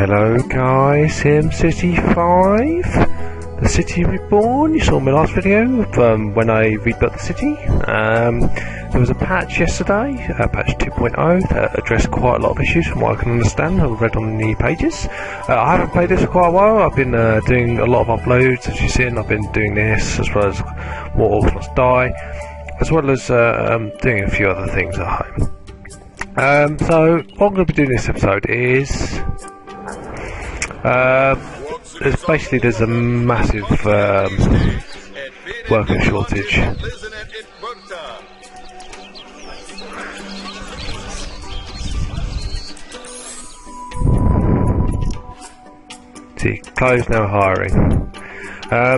Hello guys, SimCity 5, the city reborn. You saw my last video of when I rebuilt the city. There was a patch yesterday, patch 2.0, that addressed quite a lot of issues from what I can understand. I've read on the pages. I haven't played this for quite a while. I've been doing a lot of uploads, as you've seen. I've been doing this, as well as More Orcs Must Die, as well as doing a few other things at home. So what I'm going to be doing this episode is there's a massive worker shortage. See, closed, now hiring.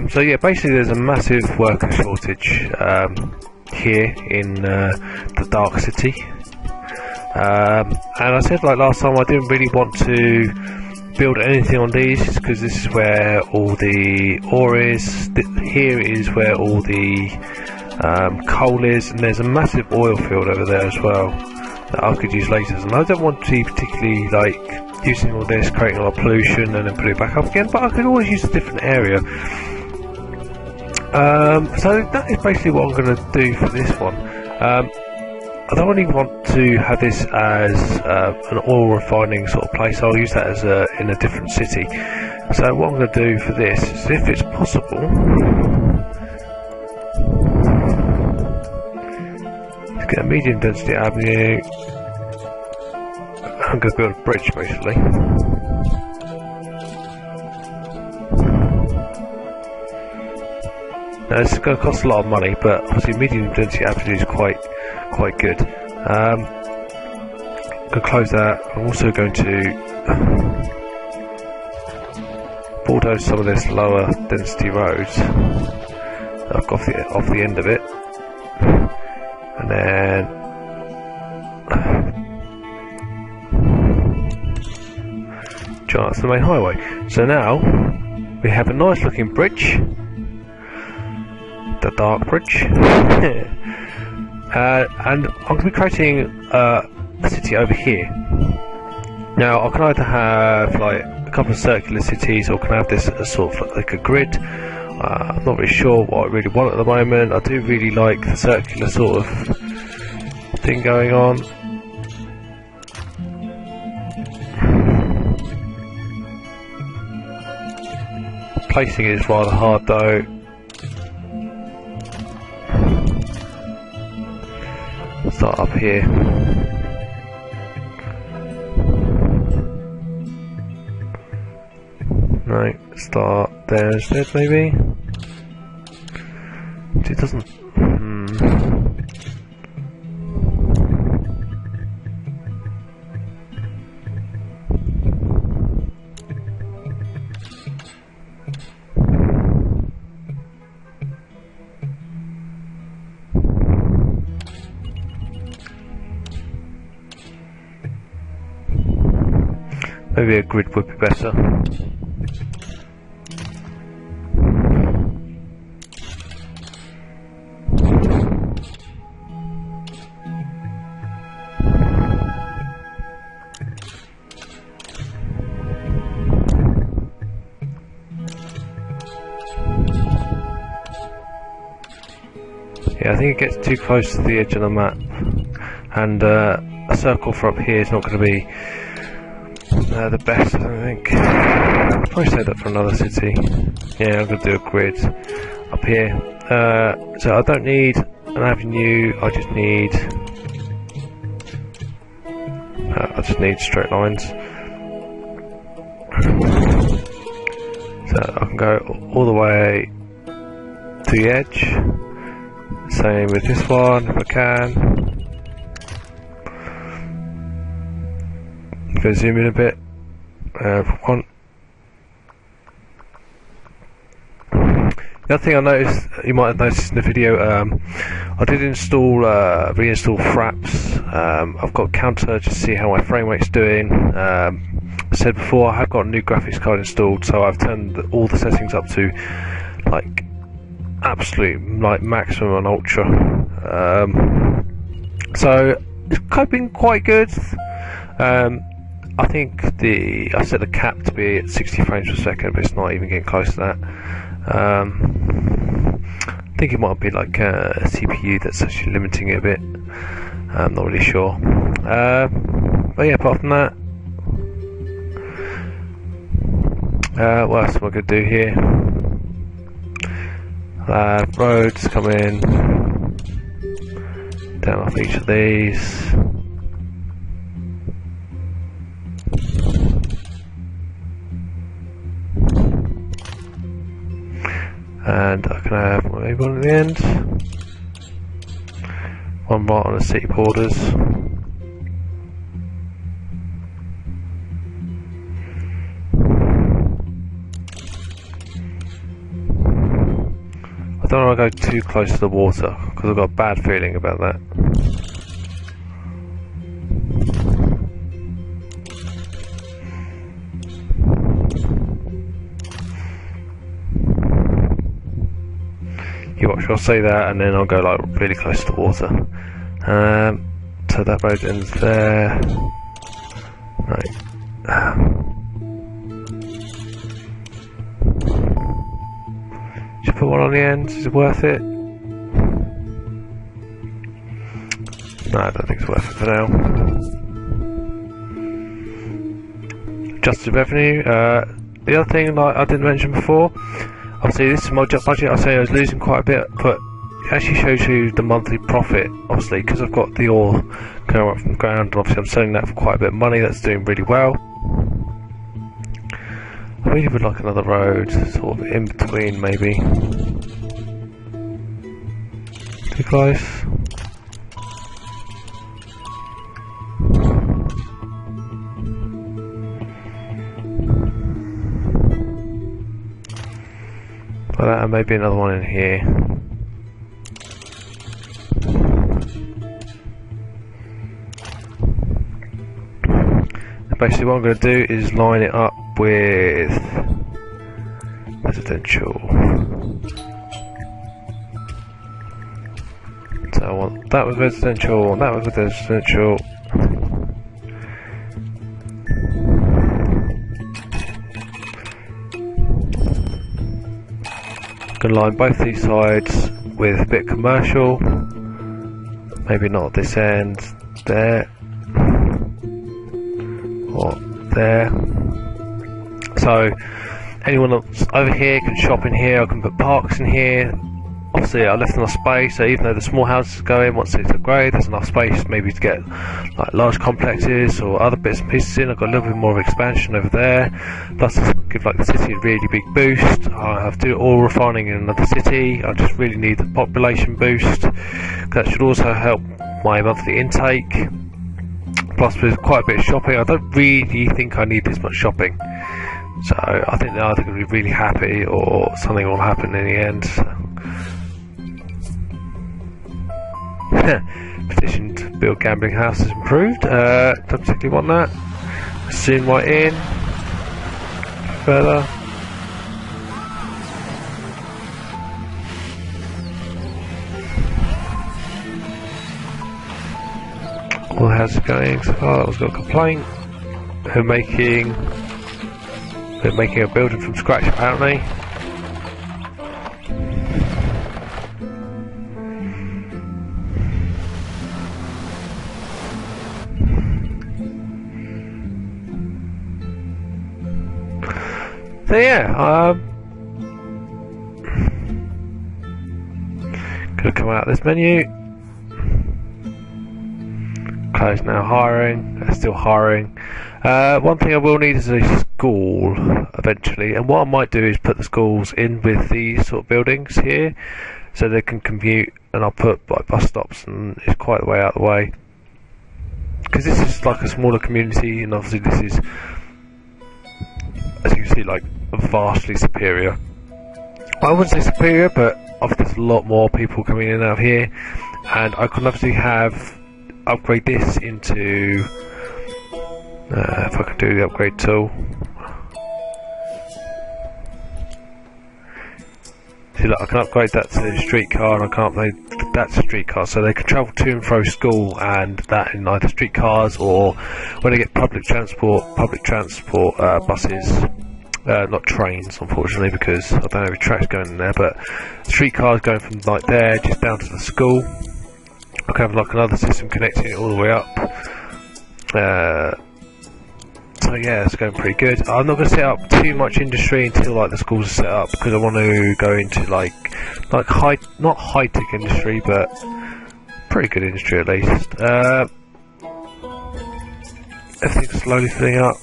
So yeah, basically there's a massive worker shortage here in the Dark City. And I said, like last time, I didn't really want to build anything on these because this is where all the ore is. Here is where all the coal is, and there's a massive oil field over there as well that I could use later. And I don't want to be particularly like using all this, creating a lot of pollution and then put it back up again, but I could always use a different area. So that is basically what I'm going to do for this one. I don't really want to have this as an oil refining sort of place. I'll use that as in a different city. So what I'm going to do for this is, if it's possible, let's get a medium density avenue. I'm going to build a bridge basically. Now this is going to cost a lot of money, but obviously medium density avenue is quite good. I'm going to close that. I'm also going to bulldoze some of this lower density roads that I've got off the end of it, and then join up to the main highway. So now we have a nice looking bridge, the Dark Bridge. And I'm going to be creating a city over here. Now I can either have like a couple of circular cities, or can I have this as sort of like a grid. I'm not really sure what I really want at the moment. I do really like the circular sort of thing going on. Placing it is rather hard though. Start up here. No, start there instead maybe. It doesn't. Maybe a grid would be better. Yeah, I think it gets too close to the edge of the map, and a circle for up here is not going to be the best, I don't think. I'll probably say that for another city. Yeah, I'm going to do a grid up here. So I don't need an avenue, I just need straight lines. So I can go all the way to the edge. Same with this one if I can. Go zoom in a bit. One. The other thing I noticed, you might have noticed in the video, I did install, reinstall fraps. I've got a counter to see how my frame rate's doing. I said before, I have got a new graphics card installed, so I've turned all the settings up to like absolute like maximum and ultra. So it's coping quite good. I think I set the cap to be at 60 frames per second, but it's not even getting close to that. I think it might be like a CPU that's actually limiting it a bit. I'm not really sure. But yeah, apart from that, what else am I going to do here? Roads come in down off each of these. And I can have maybe one at the end, one right on the city borders. I don't want to go too close to the water because I've got a bad feeling about that. You watch, I'll say that and then I'll go like really close to the water. So that road ends there. Right. Should put one on the end, is it worth it? No, I don't think it's worth it for now. Adjusted revenue. The other thing like I didn't mention before, obviously this is my budget. I say I was losing quite a bit, but it actually shows you the monthly profit. Obviously, because I've got the ore going up from the ground, and obviously I'm selling that for quite a bit of money. That's doing really well. I really would like another road, sort of in between, maybe. Too close. Like that, and maybe another one in here. And basically what I'm going to do is line it up with residential. So I want that with residential, and that with residential. Line both these sides with a bit commercial, maybe not this end, there or there. So anyone that's over here can shop in here. I can put parks in here. Obviously I left enough space, so even though the small houses go in once it's upgraded, there's enough space maybe to get like large complexes or other bits and pieces in. I've got a little bit more of expansion over there, plus give like the city a really big boost. I have to do oil refining in another city. I just really need the population boost. That should also help my monthly intake, plus there's quite a bit of shopping. I don't really think I need this much shopping, so I think they're either going to be really happy or something will happen in the end. Petition to build gambling house is improved. Don't particularly want that. Zoom right in. Further. Well, how's it going so far? I've got a complaint. They're making a building from scratch apparently. So yeah, gonna come out of this menu. Close now, hiring. They're still hiring. One thing I will need is a school eventually, and what I might do is put the schools in with these sort of buildings here, so they can commute. And I'll put like bus stops, and it's quite a way out of the way. Because this is like a smaller community, and obviously this is, as you can see, like vastly superior. I wouldn't say superior, but obviously there's a lot more people coming in and out of here, and I could obviously upgrade this into if I could do the upgrade tool, See, look, I can upgrade that to streetcar, and I can't upgrade that to streetcar, so they can travel to and fro school, and that in either streetcars or when they get public transport buses. Not trains, unfortunately, because I don't have any tracks going in there, but streetcars going from like there just down to the school. I can have like another system connecting it all the way up. So yeah, it's going pretty good. I'm not going to set up too much industry until like the schools are set up, because I want to go into like not high tech industry, but pretty good industry at least. Everything's slowly filling up.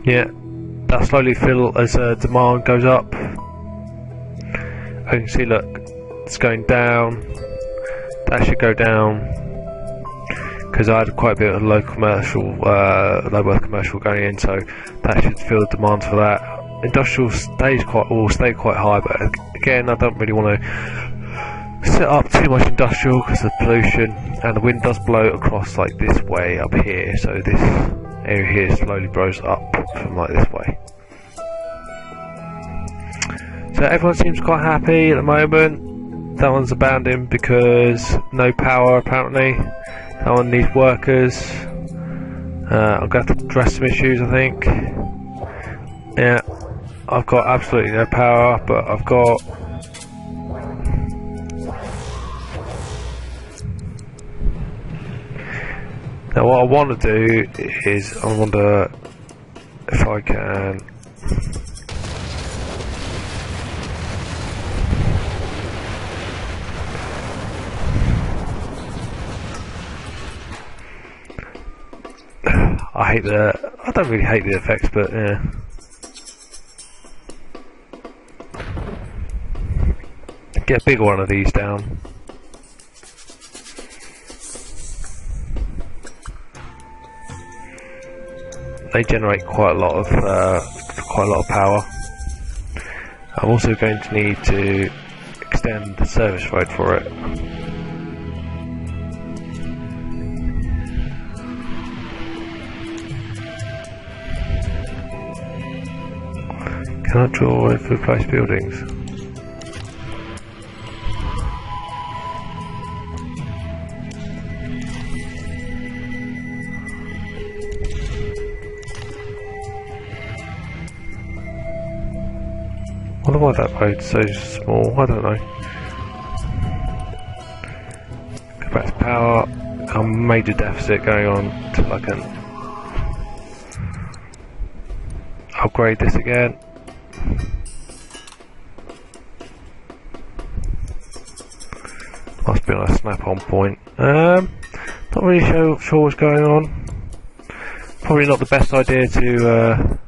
Yeah, that slowly fill as demand goes up. I can see, look, it's going down. That should go down, because I had quite a bit of low worth commercial going in, so that should fill the demand for that. Industrial will stay quite high, but again, I don't really want to set up too much industrial because of pollution, and the wind does blow across like this way up here, so this area here slowly blows up from like this way. So everyone seems quite happy at the moment. That one's abandoned because no power apparently. That one needs workers. I'm going to have to address some issues, I think. Yeah, I've got absolutely no power, but I've got... Now what I want to do is, I wonder if I can... I don't really hate the effects, but yeah. Get a bigger one of these down. They generate quite a lot of power. I'm also going to need to extend the service road for it. Can I draw if we replace buildings? I wonder why that road's so small, I don't know. Go back to power, a major deficit going on till I can upgrade this again. Must be on a snap-on point. Not really sure what's going on. Probably not the best idea to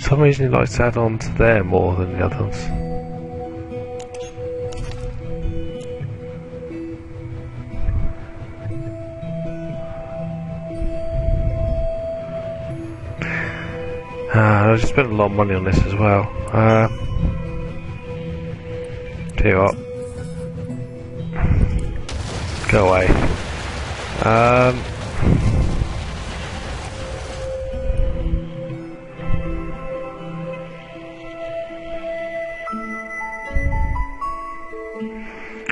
for some reason he likes to add on to there more than the others. I just spent a lot of money on this as well. Tell you what. Go away.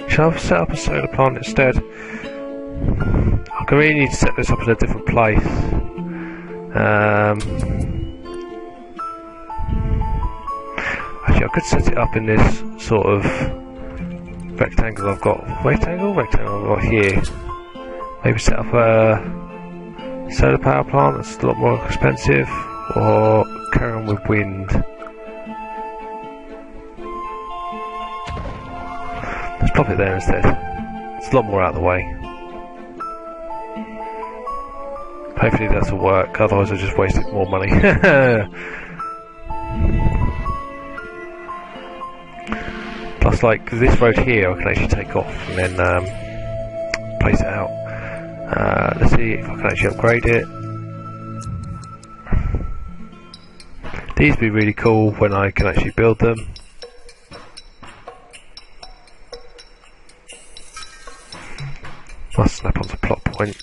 Shall I set up a solar plant instead? I really need to set this up in a different place. Actually, I could set it up in this sort of rectangle I've got. Rectangle I've got here. Maybe set up a solar power plant that's a lot more expensive, or carry on with wind. Let's plop it there instead. It's a lot more out of the way. Hopefully that's will work, otherwise I just wasted more money. Plus, like this road here, I can actually take off and then place it out. Let's see if I can actually upgrade it. These would be really cool when I can actually build them. Must snap onto plot point.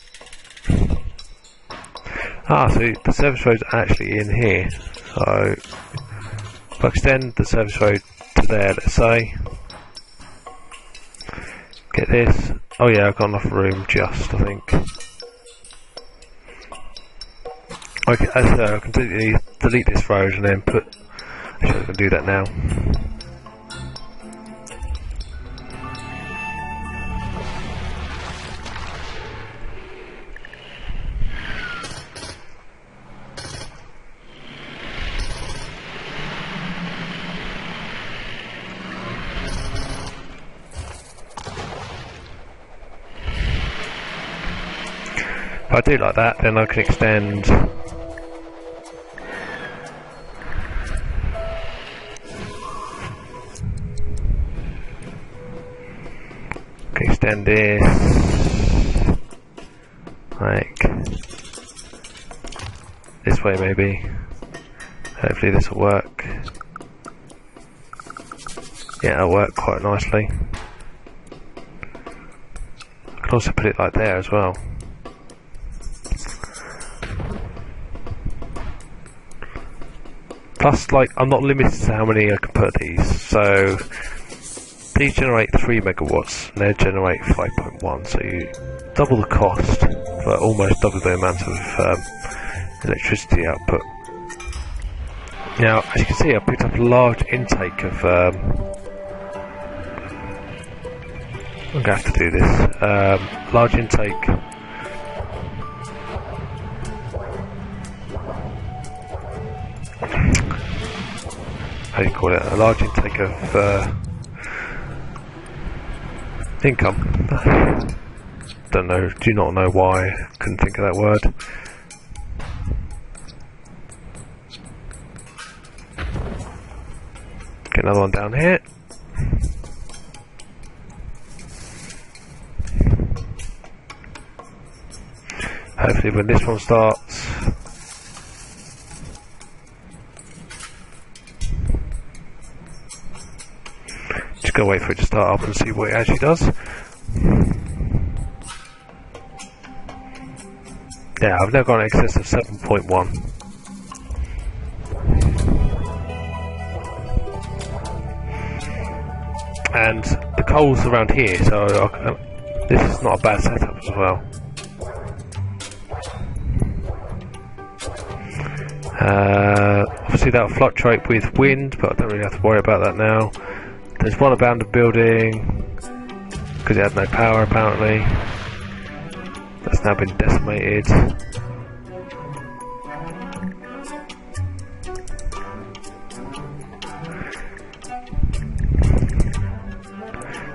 Ah, so the service road's actually in here. So if I extend the service road to there, let's say. Get this. Oh yeah, I've got enough room just, I think. Okay, so I'll completely delete this road and then put... Actually, I can do that now. If I do like that, then I can extend this like this way maybe. Hopefully this will work. Yeah, it'll work quite nicely. I can also put it like there as well. Plus, like, I'm not limited to how many I can put these, so these generate 3 megawatts and they generate 5.1, so you double the cost for almost double the amount of electricity output. Now, as you can see, I picked up a large intake of I'm going to have to do this. Large intake how do you call it? A large intake of income. Don't know, do not know why I couldn't think of that word. Get another one down here. Hopefully when this one starts, just gotta wait for it to start up and see what it actually does. Yeah, I've now got an excess of 7.1. And the coal's around here, so this is not a bad setup as well. Obviously that'll fluctuate with wind, but I don't really have to worry about that now. There's one abandoned building because it had no power apparently. That's now been decimated.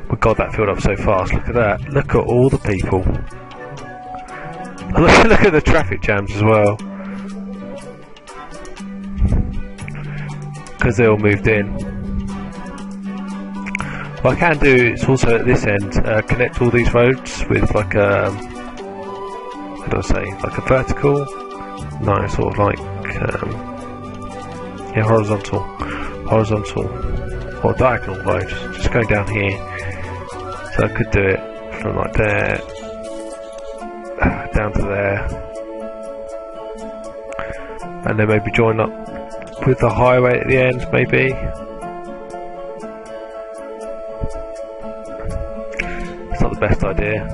Oh god, that filled up so fast. Look at that. Look at all the people. Look at the traffic jams as well. Because they all moved in. What I can do is also at this end connect all these roads with like a, how do I say, like a vertical? No, sort of like yeah, horizontal or diagonal road, just going down here. So I could do it from like there down to there, and then maybe join up with the highway at the end, maybe. It's not the best idea,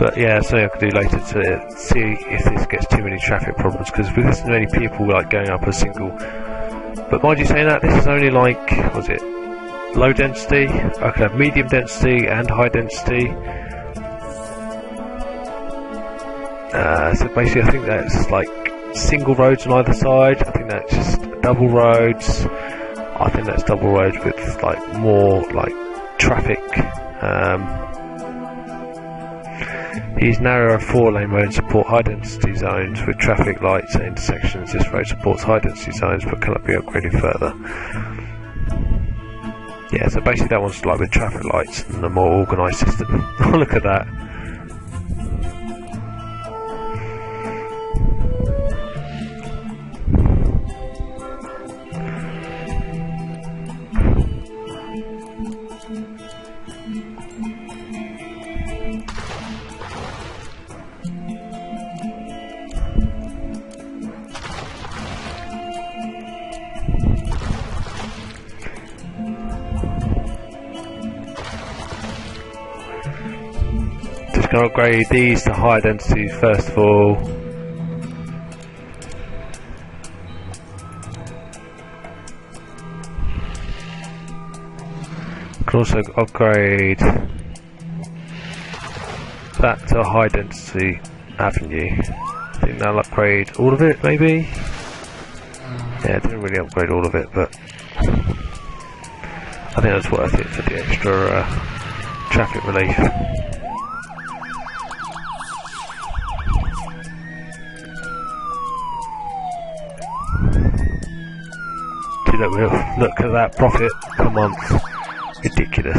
but yeah, something I could do later to see if this gets too many traffic problems, because with this many people like going up a single. But mind you saying that, this is only like, what was it, low density? I could have medium density and high density. So basically I think that's like single roads on either side. I think that's just double roads. I think that's double roads with like more like traffic. These narrower 4-lane roads support high density zones with traffic lights at intersections. This road supports high density zones but cannot be upgraded further. Yeah, so basically that one's like with traffic lights and a more organised system. Look at that. Just going to upgrade these to higher densities first of all. Can also upgrade that to a high density avenue. I think that'll upgrade all of it, maybe? Yeah, it didn't really upgrade all of it, but I think that's worth it for the extra traffic relief. Look at that profit per month. Ridiculous.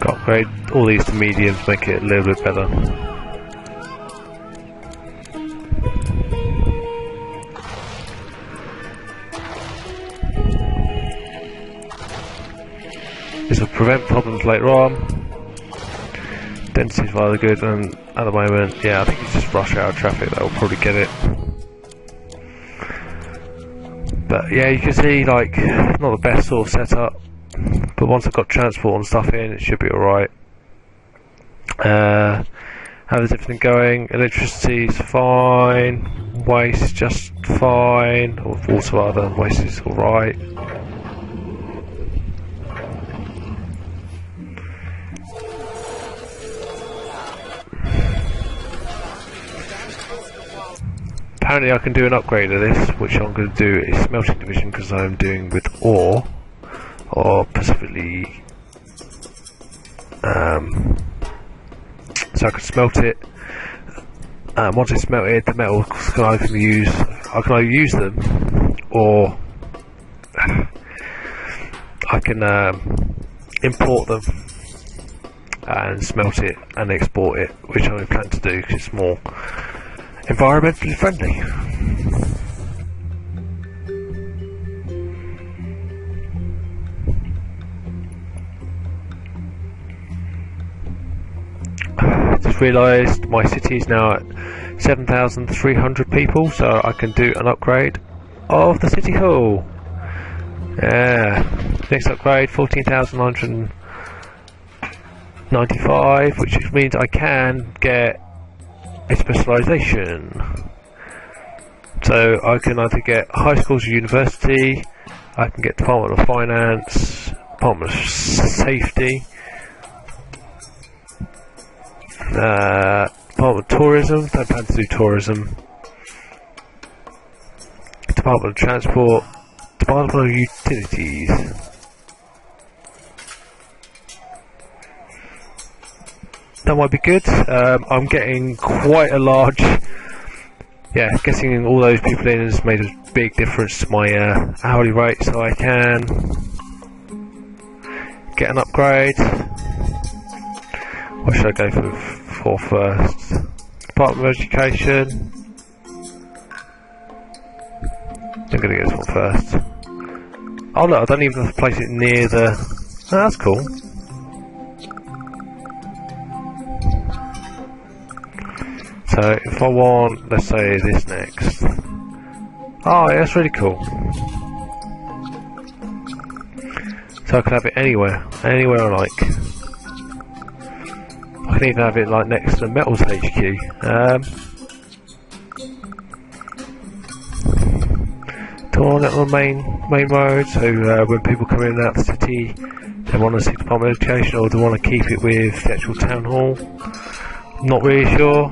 Got to upgrade all these to mediums, make it a little bit better. This will prevent problems later on. Density's rather good, and at the moment, yeah, I think it's just rush hour traffic that will probably get it. But yeah, you can see, like, not the best sort of setup, but once I've got transport and stuff in, it should be alright. How is everything going? Electricity's fine, waste just fine, or also other waste is alright. Apparently I can do an upgrade of this, which I'm going to do is smelting division, because I'm doing with ore, or specifically, so I can smelt it. Once it's smelted, the metals I can either use them, or I can import them and smelt it and export it, which I plan to do because it's more environmentally friendly. Just realised my city is now at 7,300 people, so I can do an upgrade of the city hall. Yeah, next upgrade 14,995, which means I can get a specialisation. So I can either get high schools or university, I can get Department of Finance, Department of Safety, Department of Tourism, don't plan to do tourism, Department of Transport, Department of Utilities. That might be good. I'm getting quite a large, yeah, getting all those people in has made a big difference to my hourly rate, so I can get an upgrade. What should I go for first? Department of Education. I'm going to get this one first. Oh look, I don't even have to place it near the... Oh, that's cool. So if I want, let's say this next. Oh, yeah, that's really cool. So I can have it anywhere I like. I can even have it like next to the Metals HQ. Torn on the main road, so when people come in and out of the city, they want to see Department of Education, or they want to keep it with the actual town hall. Not really sure.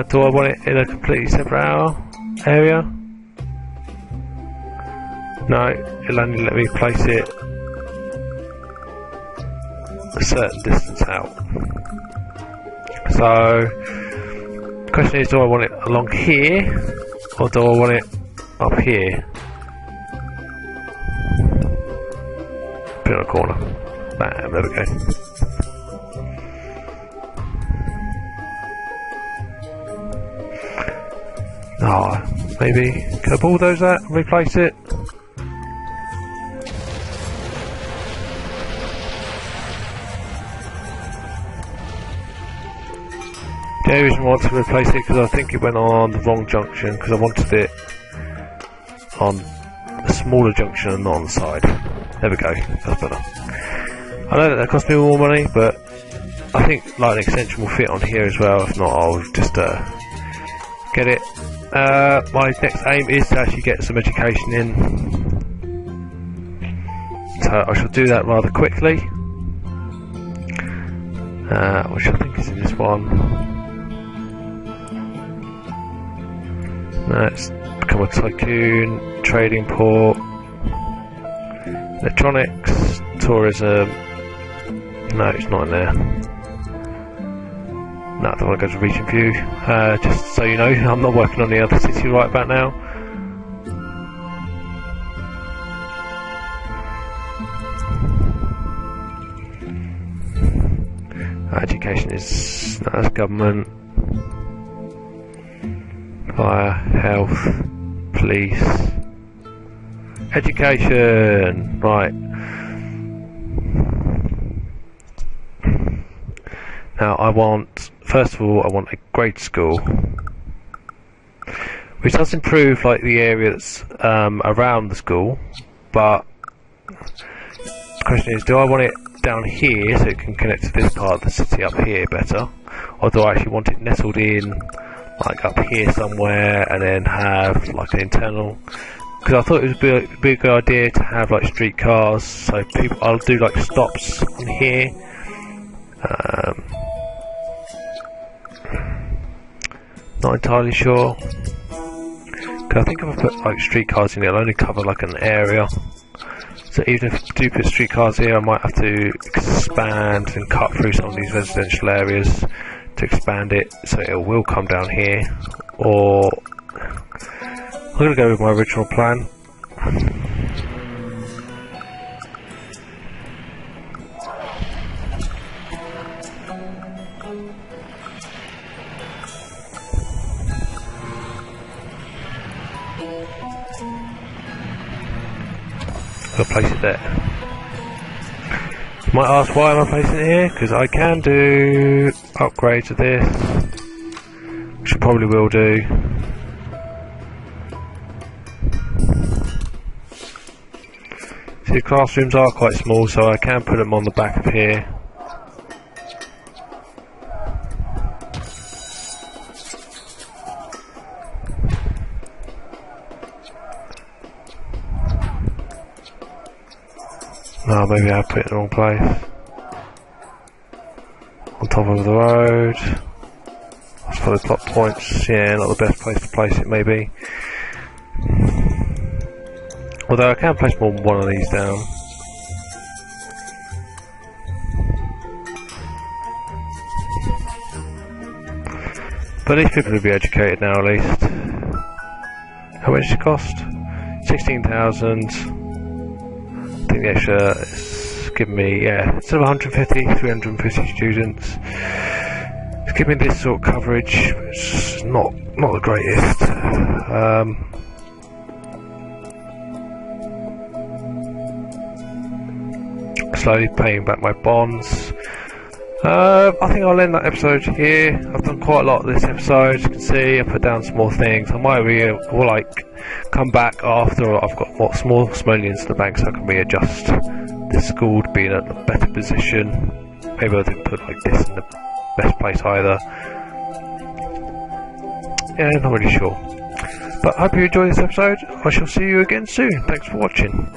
Do I want it in a completely separate area? No, it'll only let me place it a certain distance out. So, the question is, do I want it along here, or do I want it up here? Put it on a corner. Bam, there we go. Maybe can I bulldoze that and replace it? The only reason I want to replace it because I think it went on the wrong junction, because I wanted it on a smaller junction and not on the side. There we go, that's better. I know that cost me more money, but I think like an extension will fit on here as well. If not, I'll just get it. My next aim is to actually get some education in, so I shall do that rather quickly, which I think is in this one. Let's become a tycoon, trading port, electronics, tourism. No, it's not in there. No, I don't want to go to region view. Just so you know, I'm not working on the other city right about now. Education is, no, that's government. Fire, health, police, education. Right. Now I want, first of all, I want a grade school, which does improve like the area that's around the school, but the question is, do I want it down here so it can connect to this part of the city up here better, or do I actually want it nestled in like up here somewhere and then have like an internal? Because I thought it would be a good idea to have like streetcars, so people, I'll do like stops on here. Not entirely sure, because I think if I put like streetcars in it, I'll only cover like an area. So even if I do put streetcars here, I might have to expand and cut through some of these residential areas to expand it, so it will come down here. Or I'm going to go with my original plan. I'll place it there. You might ask why am I placing it here? Because I can do upgrades of this, which I probably will do. See, the classrooms are quite small, so I can put them on the back of here. No, maybe I put it in the wrong place. On top of the road. That's for the plot points. Yeah, not the best place to place it, maybe. Although I can place more than one of these down. But these people will be educated now, at least. How much does it cost? 16,000. I think the extra is giving me, yeah, instead of 150, 350 students. It's giving me this sort of coverage, which is not the greatest. Slowly paying back my bonds. I think I'll end that episode here. I've done quite a lot of this episode. As you can see, I put down some more things. I might come back after I've got more simoleons in the bank, so I can readjust this school to be in a better position. Maybe I didn't put like this in the best place either. Yeah, not really sure. But I hope you enjoyed this episode. I shall see you again soon. Thanks for watching.